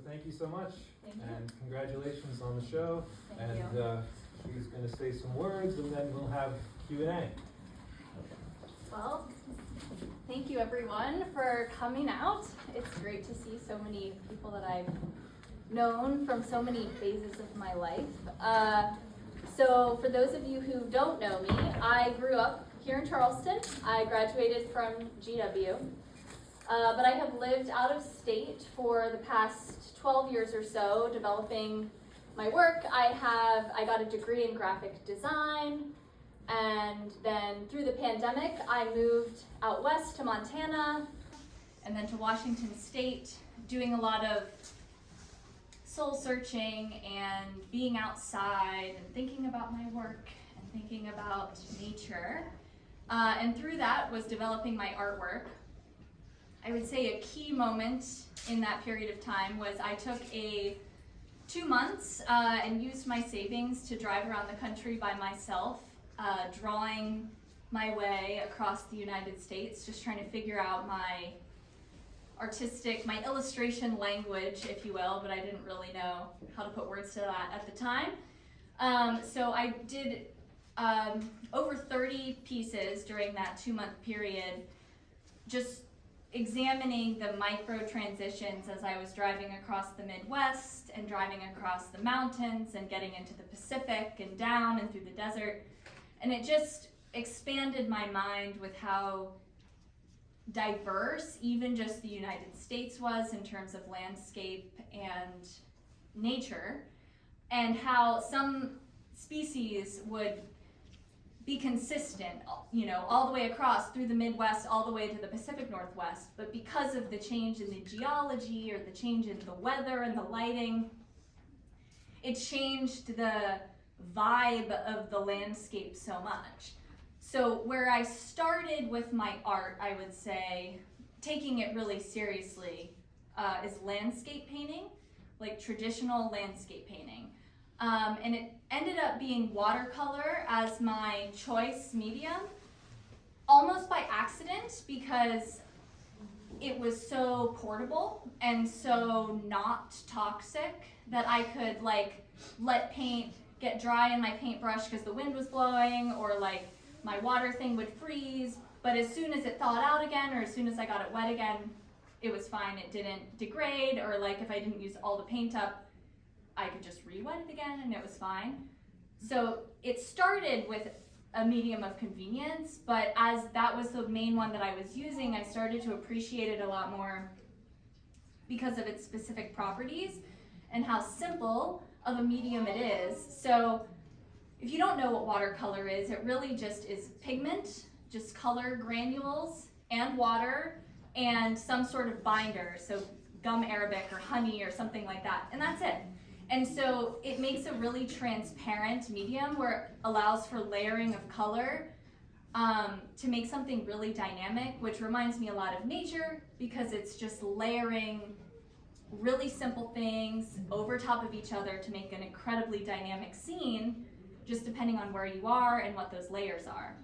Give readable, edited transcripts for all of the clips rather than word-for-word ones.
thank you so much. Thank you. And congratulations on the show. Thank and you. She's going to say some words, and then we'll have Q&A. Well, thank you everyone for coming out. It's great to see so many people that I've known from so many phases of my life. So for those of you who don't know me, I grew up here in Charleston. I graduated from GW, but I have lived out of state for the past 12 years or so, developing my work. I got a degree in graphic design, and then through the pandemic, I moved out west to Montana, and then to Washington State, doing a lot of soul searching and being outside and thinking about my work and thinking about nature. And through that was developing my artwork. I would say a key moment in that period of time was I took 2 months and used my savings to drive around the country by myself, drawing my way across the United States, just trying to figure out my illustration language, if you will, but I didn't really know how to put words to that at the time. So I did over 30 pieces during that 2-month period, just examining the micro transitions as I was driving across the Midwest and driving across the mountains and getting into the Pacific and down and through the desert. And it just expanded my mind with how diverse even just the United States was in terms of landscape and nature, and how some species would be consistent, all the way across through the Midwest, all the way to the Pacific Northwest. But because of the change in the geology or the change in the weather and the lighting, it changed the vibe of the landscape so much. So where I started with my art, I would say, taking it really seriously, is landscape painting, like traditional landscape painting. And it ended up being watercolor as my choice medium, almost by accident, because it was so portable and so not toxic that I could let paint get dry in my paintbrush because the wind was blowing, or my water thing would freeze, but as soon as it thawed out again, or as soon as I got it wet again, it was fine. It didn't degrade, or if I didn't use all the paint up, I could just re-wet it again and it was fine. So it started with a medium of convenience, but as that was the main one that I was using, I started to appreciate it a lot more because of its specific properties and how simple of a medium it is. So if you don't know what watercolor is, it really just is pigment, just color granules and water and some sort of binder, so gum arabic or honey or something like that, and that's it. And so it makes a really transparent medium where it allows for layering of color to make something really dynamic, which reminds me a lot of nature because it's just layering really simple things over top of each other to make an incredibly dynamic scene, just depending on where you are and what those layers are.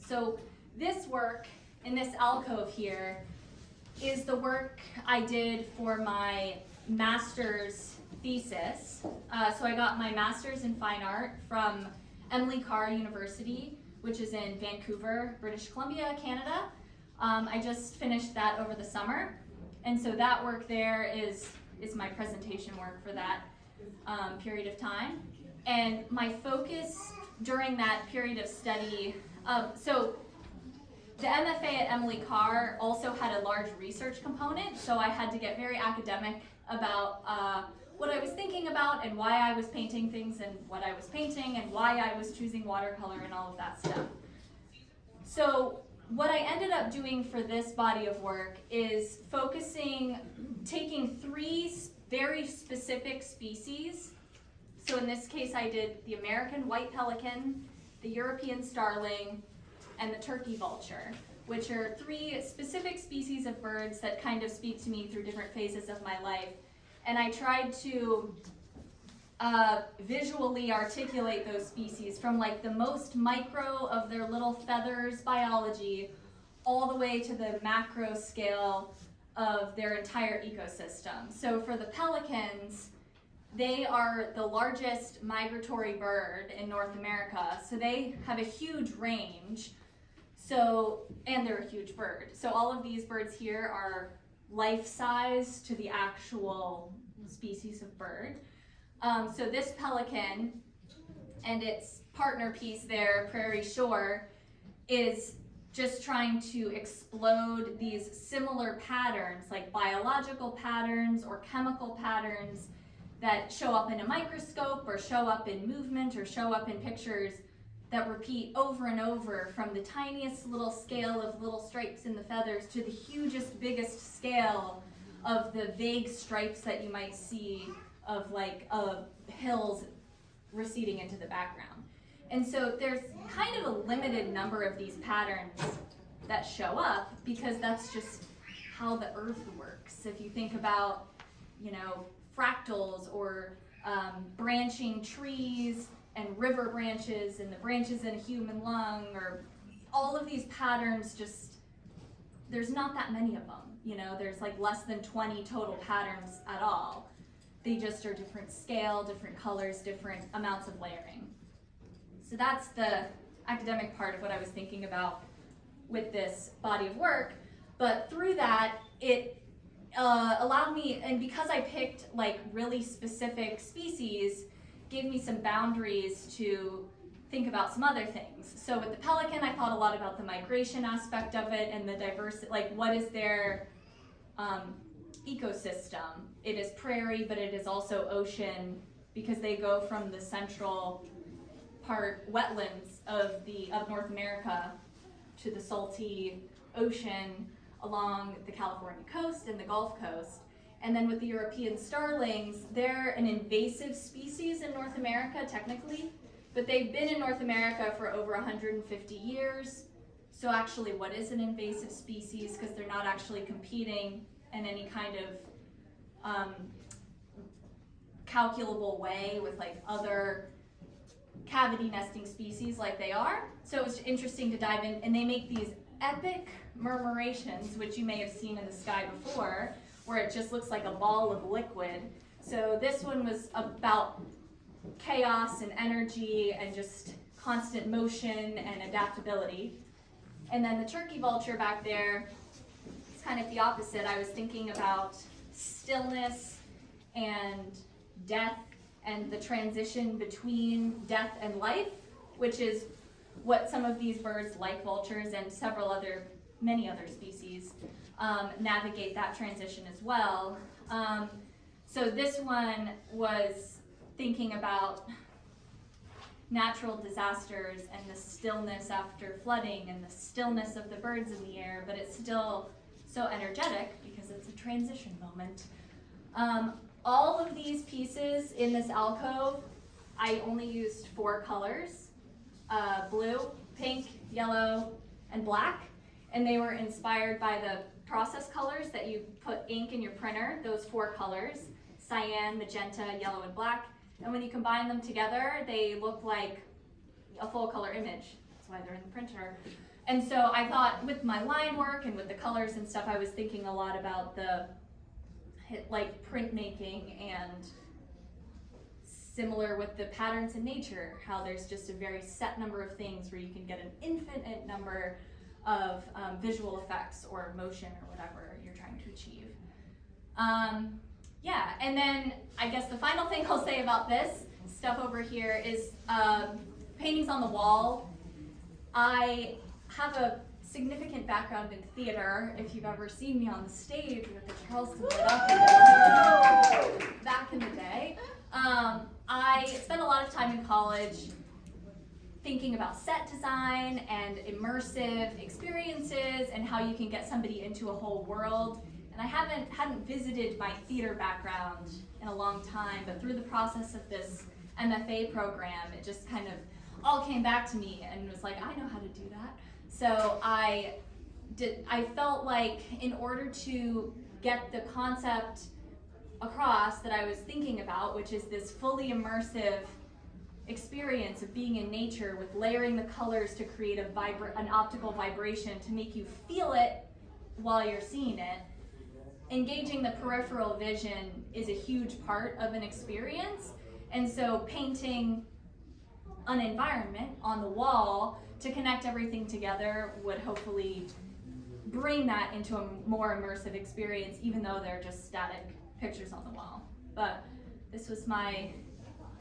So this work in this alcove here is the work I did for my master's thesis. So I got my master's in fine art from Emily Carr University, which is in Vancouver, British Columbia, Canada. I just finished that over the summer. And so that work there is my presentation work for that period of time. And my focus during that period of study, so the MFA at Emily Carr also had a large research component, so I had to get very academic about what I was thinking about and why I was painting things and what I was painting and why I was choosing watercolor and all of that stuff. So what I ended up doing for this body of work is taking 3 very specific species. So in this case I did the American white pelican, the European starling, and the turkey vulture, which are 3 specific species of birds that kind of speak to me through different phases of my life. And I tried to visually articulate those species from the most micro of their little feathers biology all the way to the macro scale of their entire ecosystem. So for the pelicans, they are the largest migratory bird in North America, so they have a huge range. So, and they're a huge bird. So all of these birds here are life-size to the actual species of bird. So this pelican and its partner piece there, Prairie Shore, is just trying to explode these similar patterns, like biological patterns or chemical patterns that show up in a microscope or show up in movement or show up in pictures that repeat over and over, from the tiniest little scale of little stripes in the feathers to the hugest, biggest scale of the vague stripes that you might see of like hills receding into the background. And so there's kind of a limited number of these patterns that show up because that's just how the earth works. If you think about, fractals or branching trees and river branches and the branches in a human lung, or all of these patterns, just there's not that many of them. There's like less than 20 total patterns at all. They just are different scale, different colors, different amounts of layering. So that's the academic part of what I was thinking about with this body of work. But through that, it allowed me, and because I picked like really specific species, gave me some boundaries to think about some other things. So with the pelican, I thought a lot about the migration aspect of it and the diversity, like what is their ecosystem. It is prairie, but it is also ocean, because they go from the central part wetlands of North America to the salty ocean along the California coast and the Gulf Coast. And then with the European starlings, they're an invasive species in North America technically, but they've been in North America for over 150 years. So actually, what is an invasive species? Because they're not actually competing in any kind of calculable way with like other cavity nesting species like they are. So it was interesting to dive in, and they make these epic murmurations, which you may have seen in the sky before, where it just looks like a ball of liquid. So this one was about chaos and energy and just constant motion and adaptability. And then the turkey vulture back there, it's kind of the opposite. I was thinking about stillness and death and the transition between death and life, which is what some of these birds, like vultures and many other species, navigate that transition as well. So this one was thinking about natural disasters and the stillness after flooding and the stillness of the birds in the air, but it's still so energetic because it's a transition moment. All of these pieces in this alcove, I only used 4 colors, blue, pink, yellow, and black. And they were inspired by the process colors that you put ink in your printer, those 4 colors, cyan, magenta, yellow, and black. And when you combine them together, they look like a full color image. That's why they're in the printer. And so I thought with my line work and with the colors and stuff, I was thinking a lot about the like printmaking, and similar with the patterns in nature, how there's just a very set number of things where you can get an infinite number of visual effects or motion or whatever you're trying to achieve. Yeah, and then I guess the final thing I'll say about this stuff over here is paintings on the wall. I have a significant background in theater. If you've ever seen me on the stage with the Charleston back in the day. I spent a lot of time in college thinking about set design and immersive experiences and how you can get somebody into a whole world. And I hadn't visited my theater background in a long time, but through the process of this MFA program, it just kind of all came back to me and was like, I know how to do that. So I felt like in order to get the concept across that I was thinking about, which is this fully immersive experience of being in nature with layering the colors to create an optical vibration to make you feel it while you're seeing it, engaging the peripheral vision is a huge part of an experience. And so painting an environment on the wall to connect everything together would hopefully bring that into a more immersive experience, even though they're just static pictures on the wall. But this was my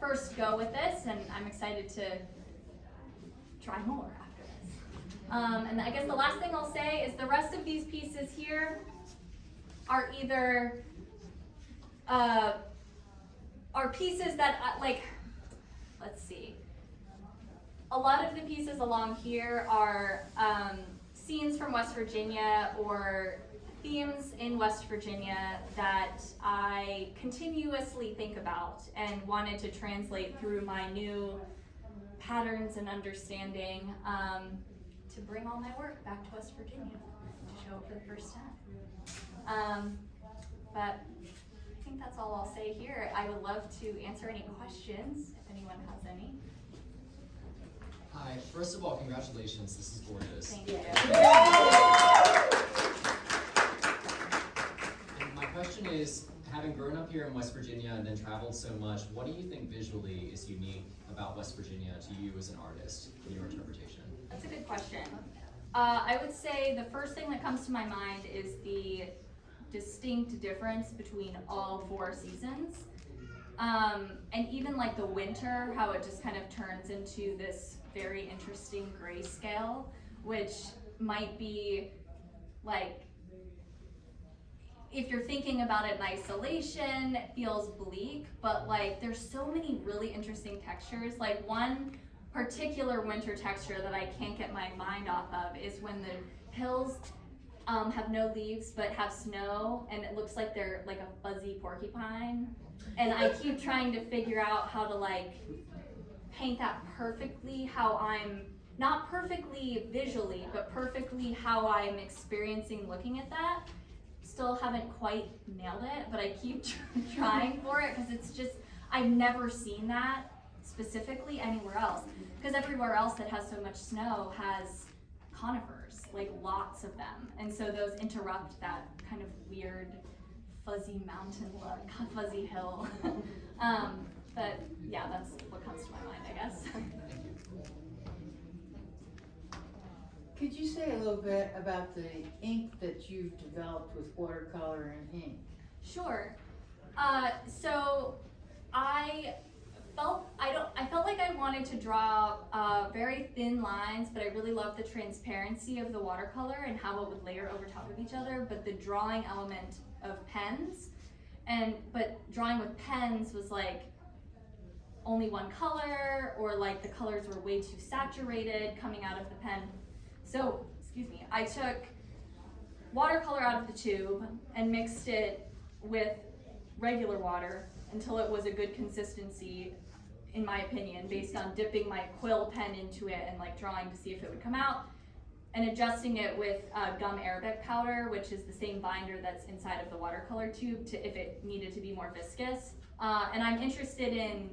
first go with this, and I'm excited to try more after this. And I guess the last thing I'll say is the rest of these pieces here are either are pieces that let's see. A lot of the pieces along here are scenes from West Virginia or themes in West Virginia that I continuously think about and wanted to translate through my new patterns and understanding to bring all my work back to West Virginia to show it for the first time. But I think that's all I'll say here. I would love to answer any questions if anyone has any. Hi, first of all, congratulations, this is gorgeous. Thank you. And my question is, having grown up here in West Virginia and then traveled so much, what do you think visually is unique about West Virginia to you as an artist in your interpretation? That's a good question. I would say the first thing that comes to my mind is the distinct difference between all 4 seasons. And even like the winter, how it just kind of turns into this very interesting grayscale, which might be like, if you're thinking about it in isolation, it feels bleak, but like there's so many really interesting textures. Like one particular winter texture that I can't get my mind off of is when the hills have no leaves but have snow, and it looks like they're like a fuzzy porcupine. And I keep trying to figure out how to like paint that perfectly, how I'm, not perfectly visually, but perfectly how I'm experiencing looking at that. Still haven't quite nailed it, but I keep trying for it because it's just, I've never seen that specifically anywhere else. Because everywhere else that has so much snow has conifers, like lots of them. And so those interrupt that kind of weird fuzzy mountain look, fuzzy hill. But yeah, that's what comes to my mind, I guess. Could you say a little bit about the ink that you've developed with watercolor and ink? Sure. So I felt like I wanted to draw very thin lines, but I really loved the transparency of the watercolor and how it would layer over top of each other, but the drawing element of pens. But drawing with pens was like only one color, or like the colors were way too saturated coming out of the pen. So, excuse me, I took watercolor out of the tube and mixed it with regular water until it was a good consistency, in my opinion, based on dipping my quill pen into it and like drawing to see if it would come out, and adjusting it with gum Arabic powder, which is the same binder that's inside of the watercolor tube, to if it needed to be more viscous. And I'm interested in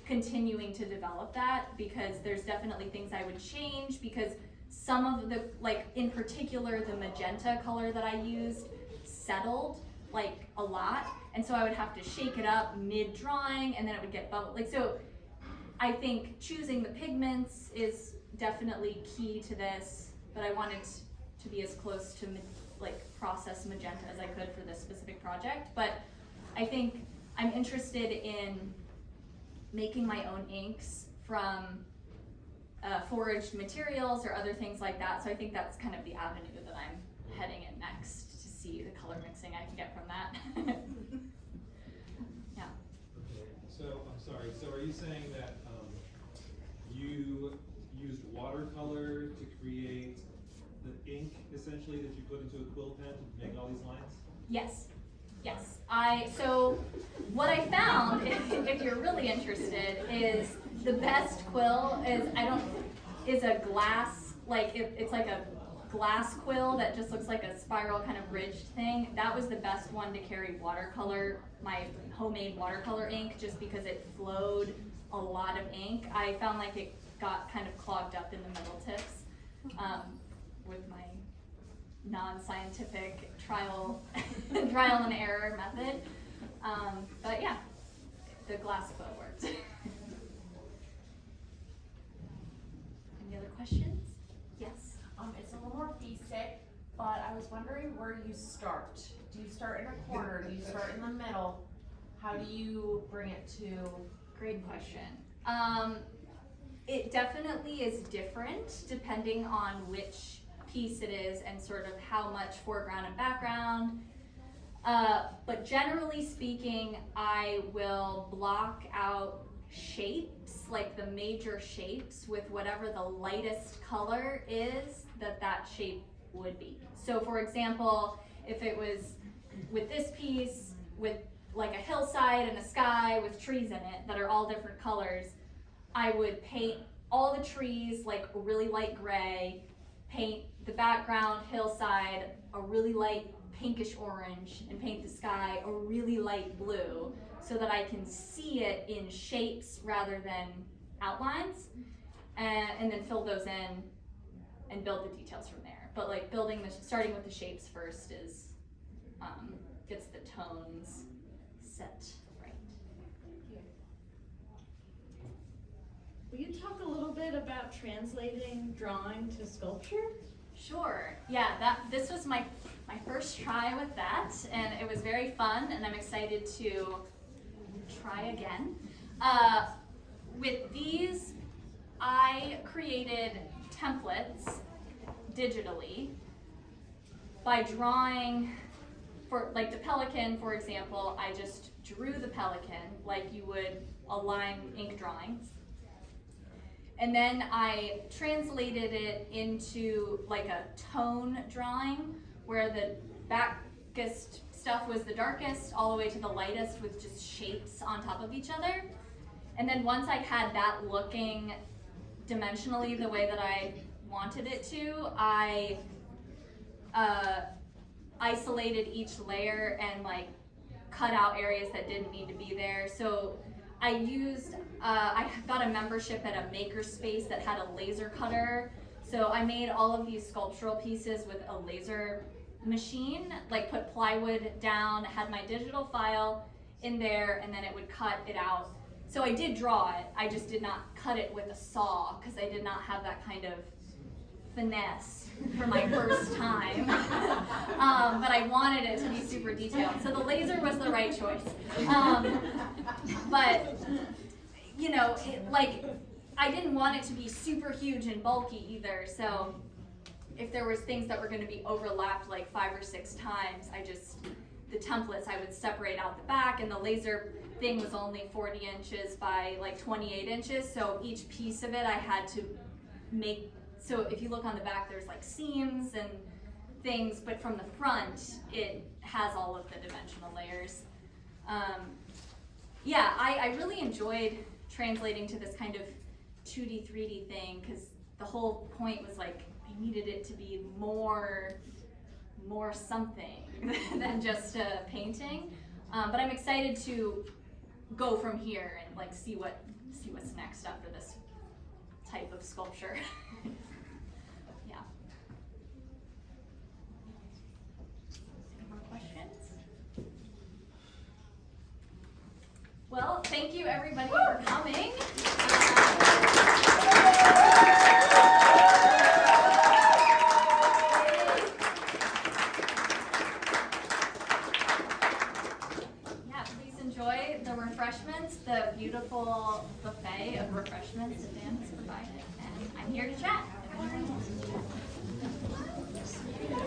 continuing to develop that, because there's definitely things I would change, because some of the, like in particular, the magenta color that I used settled like a lot, and so I would have to shake it up mid-drawing, and then it would get bubbled. Like, so I think choosing the pigments is definitely key to this, but I wanted to be as close to like process magenta as I could for this specific project. But I think I'm interested in making my own inks from foraged materials or other things like that. So I think that's kind of the avenue that I'm heading in next, to see the color mixing I can get from that. Yeah. Okay, so I'm sorry, so are you saying that you used watercolor to create the ink essentially that you put into a quill pen to make all these lines? Yes. Yes. So what I found, if you're really interested, is the best quill is a glass, like it's like a glass quill that just looks like a spiral kind of ridged thing. That was the best one to carry watercolor, my homemade watercolor ink, just because it flowed a lot of ink. I found like it got kind of clogged up in the middle tips with my non-scientific trial and error method. But yeah, the glass quill worked. Any other questions? Yes. It's a little more basic, but I was wondering where you start. Do you start in a corner? Do you start in the middle? How do you bring it to? Great question. It definitely is different depending on which piece it is and sort of how much foreground and background. But generally speaking, I will block out shapes, like the major shapes, with whatever the lightest color is that shape would be. So for example, if it was with this piece, with like a hillside and a sky with trees in it that are all different colors, I would paint all the trees like a really light gray, paint the background hillside a really light pinkish orange, and paint the sky a really light blue so that I can see it in shapes rather than outlines, and then fill those in and build the details from there. But like starting with the shapes first is gets the tones set right. Will you talk a little bit about translating drawing to sculpture? Sure. Yeah, this was my first try with that, and it was very fun, and I'm excited to try again. With these, I created templates digitally by drawing. For like the pelican, for example, I just drew the pelican like you would align ink drawings. And then I translated it into like a tone drawing where the backest stuff was the darkest all the way to the lightest with just shapes on top of each other. And then once I had that looking dimensionally the way that I wanted it to, I isolated each layer and like cut out areas that didn't need to be there. So I got a membership at a makerspace that had a laser cutter. So I made all of these sculptural pieces with a laser machine, like put plywood down, had my digital file in there, and then it would cut it out. So I did draw it, I just did not cut it with a saw because I did not have that kind of finesse for my first time. But I wanted it to be super detailed. So the laser was the right choice. But, you know, I didn't want it to be super huge and bulky either. So if there was things that were going to be overlapped like 5 or 6 times, the templates, I would separate out the back, and the laser thing was only 40 inches by like 28 inches. So each piece of it I had to make. So if you look on the back, there's like seams and things, but from the front, it has all of the dimensional layers. Yeah, I really enjoyed translating to this kind of 2D, 3D thing, because the whole point was like, I needed it to be more something than just a painting. But I'm excited to go from here and like see what's next after this type of sculpture. Yeah. Any more questions? Well, thank you everybody for coming. Yeah, please enjoy the refreshments, the beautiful buffet of refreshments that Dan has provided, and I'm here to chat.